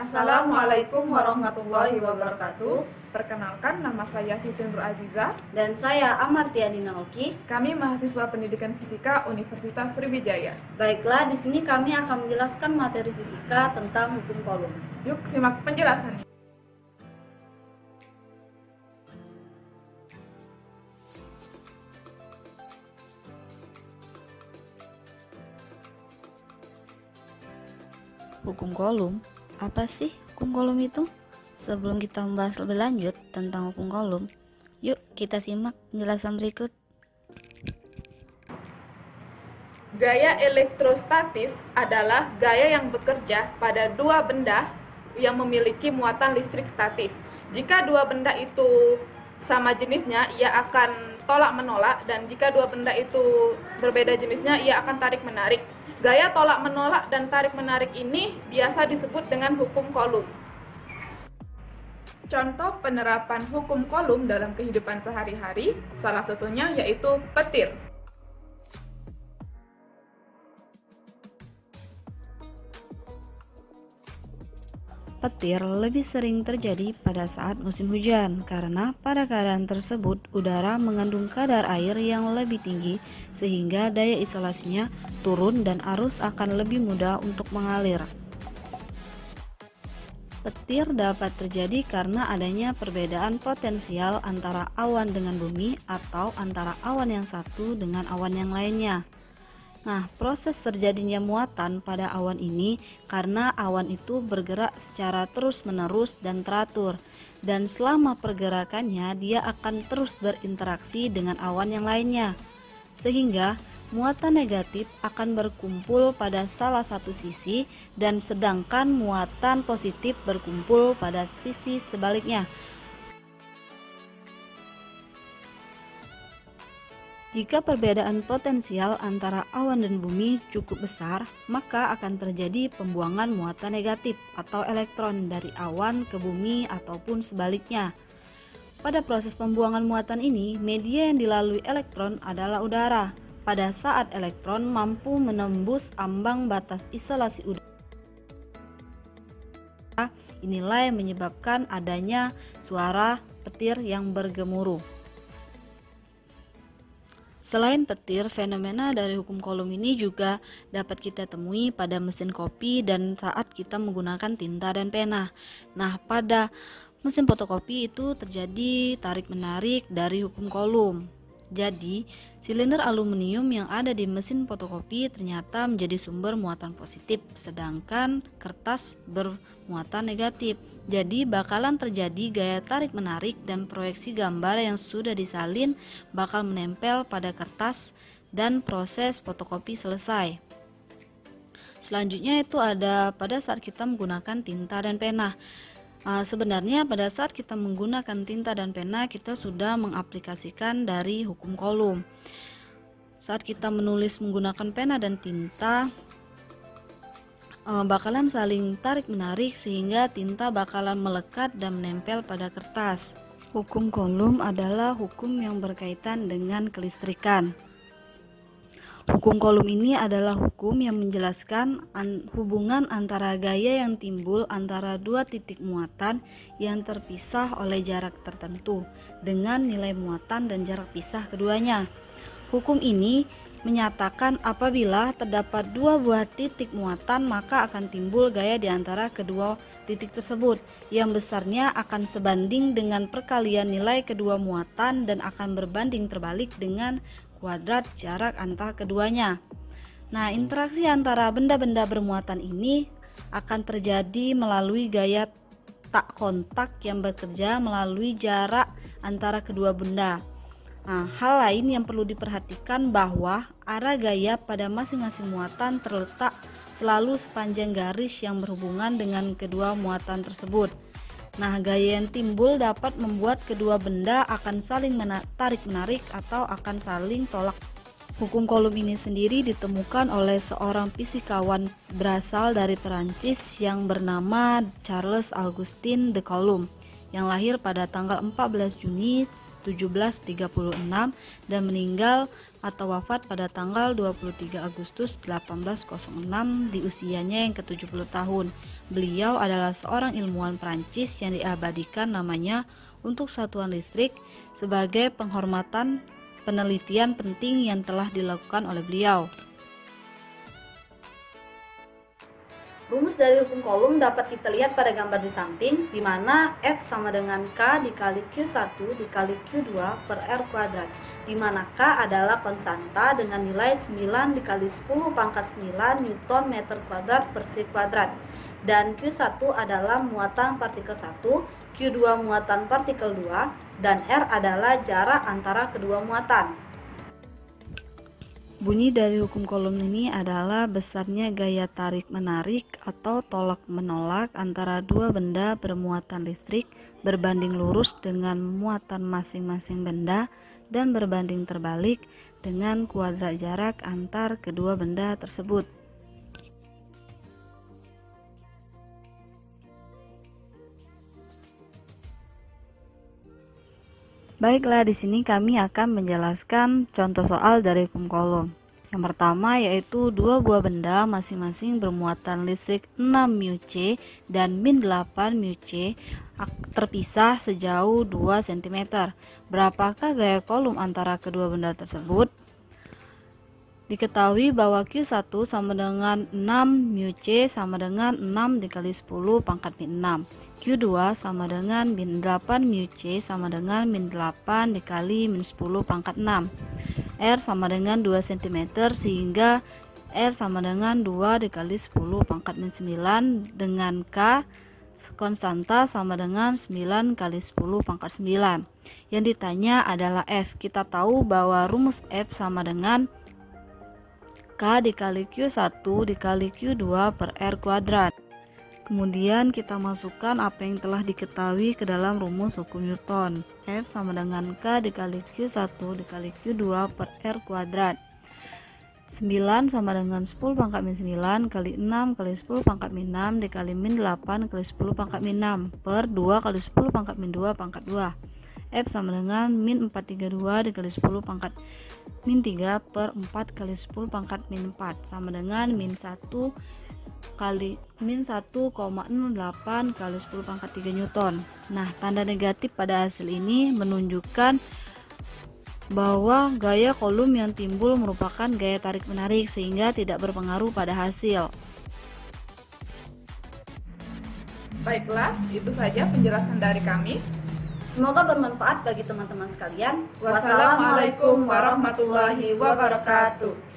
Assalamualaikum warahmatullahi wabarakatuh. Perkenalkan, nama saya Siti Nur Aziza. Dan saya Amartia Dinauki. Kami mahasiswa Pendidikan Fisika Universitas Sriwijaya. Baiklah, di sini kami akan menjelaskan materi fisika tentang hukum Coulomb. Yuk simak penjelasannya. Hukum Coulomb. Apa sih hukum Coulomb itu? Sebelum kita membahas lebih lanjut tentang hukum Coulomb, yuk kita simak penjelasan berikut. Gaya elektrostatis adalah gaya yang bekerja pada dua benda yang memiliki muatan listrik statis. Jika dua benda itu sama jenisnya, ia akan tolak-menolak, dan jika dua benda itu berbeda jenisnya, ia akan tarik-menarik. Gaya tolak-menolak dan tarik-menarik ini biasa disebut dengan hukum Coulomb. Contoh penerapan hukum Coulomb dalam kehidupan sehari-hari, salah satunya yaitu petir. Petir lebih sering terjadi pada saat musim hujan karena pada keadaan tersebut udara mengandung kadar air yang lebih tinggi sehingga daya isolasinya turun dan arus akan lebih mudah untuk mengalir. Petir dapat terjadi karena adanya perbedaan potensial antara awan dengan bumi atau antara awan yang satu dengan awan yang lainnya. Nah, proses terjadinya muatan pada awan ini karena awan itu bergerak secara terus-menerus dan teratur, dan selama pergerakannya dia akan terus berinteraksi dengan awan yang lainnya, sehingga muatan negatif akan berkumpul pada salah satu sisi dan sedangkan muatan positif berkumpul pada sisi sebaliknya. Jika perbedaan potensial antara awan dan bumi cukup besar, maka akan terjadi pembuangan muatan negatif atau elektron dari awan ke bumi ataupun sebaliknya. Pada proses pembuangan muatan ini, media yang dilalui elektron adalah udara. Pada saat elektron mampu menembus ambang batas isolasi udara, inilah yang menyebabkan adanya suara petir yang bergemuruh. Selain petir, fenomena dari hukum Coulomb ini juga dapat kita temui pada mesin kopi dan saat kita menggunakan tinta dan pena. Nah, pada mesin fotokopi itu terjadi tarik-menarik dari hukum Coulomb. Jadi, silinder aluminium yang ada di mesin fotokopi ternyata menjadi sumber muatan positif, sedangkan kertas bermuatan negatif. Jadi bakalan terjadi gaya tarik-menarik dan proyeksi gambar yang sudah disalin bakal menempel pada kertas dan proses fotokopi selesai. Selanjutnya itu ada pada saat kita menggunakan tinta dan pena. Sebenarnya pada saat kita menggunakan tinta dan pena kita sudah mengaplikasikan dari hukum Coulomb. Saat kita menulis menggunakan pena dan tinta bakalan saling tarik-menarik sehingga tinta bakalan melekat dan menempel pada kertas. Hukum Coulomb adalah hukum yang berkaitan dengan kelistrikan. Hukum Coulomb ini adalah hukum yang menjelaskan hubungan antara gaya yang timbul antara dua titik muatan yang terpisah oleh jarak tertentu dengan nilai muatan dan jarak pisah keduanya. Hukum ini menyatakan apabila terdapat dua buah titik muatan maka akan timbul gaya di antara kedua titik tersebut yang besarnya akan sebanding dengan perkalian nilai kedua muatan dan akan berbanding terbalik dengan kuadrat jarak antar keduanya. Nah, interaksi antara benda-benda bermuatan ini akan terjadi melalui gaya tak kontak yang bekerja melalui jarak antara kedua benda. Nah, hal lain yang perlu diperhatikan bahwa arah gaya pada masing-masing muatan terletak selalu sepanjang garis yang berhubungan dengan kedua muatan tersebut. Nah, gaya yang timbul dapat membuat kedua benda akan saling tarik-menarik atau akan saling tolak. Hukum Coulomb ini sendiri ditemukan oleh seorang fisikawan berasal dari Perancis yang bernama Charles Augustin de Coulomb yang lahir pada tanggal 14 Juni 1736 dan meninggal atau wafat pada tanggal 23 Agustus 1806 di usianya yang ke-70 tahun. Beliau adalah seorang ilmuwan Prancis yang diabadikan namanya untuk satuan listrik sebagai penghormatan penelitian penting yang telah dilakukan oleh beliau. Rumus dari hukum Coulomb dapat kita lihat pada gambar di samping, di mana F sama dengan K dikali Q1 dikali Q2 per R kuadrat, di mana K adalah konstanta dengan nilai 9 dikali 10 pangkat 9 Newton meter kuadrat per C kuadrat, dan Q1 adalah muatan partikel 1, Q2 muatan partikel 2, dan R adalah jarak antara kedua muatan. Bunyi dari hukum Coulomb ini adalah besarnya gaya tarik-menarik atau tolak-menolak antara dua benda bermuatan listrik berbanding lurus dengan muatan masing-masing benda dan berbanding terbalik dengan kuadrat jarak antar kedua benda tersebut. Baiklah, di sini kami akan menjelaskan contoh soal dari hukum Coulomb. Yang pertama yaitu dua buah benda masing-masing bermuatan listrik 6 μC dan min 8 μC terpisah sejauh 2 cm. Berapakah gaya Coulomb antara kedua benda tersebut? Diketahui bahwa Q1 sama dengan 6 μC sama dengan 6 dikali 10 pangkat min 6. Q2 sama dengan min 8 μC sama dengan min 8 dikali min 10 pangkat 6. R sama dengan 2 cm sehingga R sama dengan 2 dikali 10 pangkat min 9 dengan K konstanta sama dengan 9 kali 10 pangkat 9. Yang ditanya adalah F. Kita tahu bahwa rumus F sama dengan K dikali Q1 dikali Q2 per R kuadrat. Kemudian kita masukkan apa yang telah diketahui ke dalam rumus hukum Newton. F sama dengan K dikali Q1 dikali Q2 per R kuadrat. 9 sama dengan 10 pangkat min 9 kali 6 kali 10 pangkat min 6 dikali min 8 kali 10 pangkat min 6 per 2 kali 10 pangkat min 2 pangkat 2. F sama dengan min 432 dikali 10 pangkat min 3 per 4 kali 10 pangkat min 4 sama dengan min 1 kali min 1,08 kali 10 pangkat 3 Newton. Nah, tanda negatif pada hasil ini menunjukkan bahwa gaya Coulomb yang timbul merupakan gaya tarik-menarik sehingga tidak berpengaruh pada hasil. Baiklah, itu saja penjelasan dari kami. Semoga bermanfaat bagi teman-teman sekalian. Wassalamualaikum warahmatullahi wabarakatuh.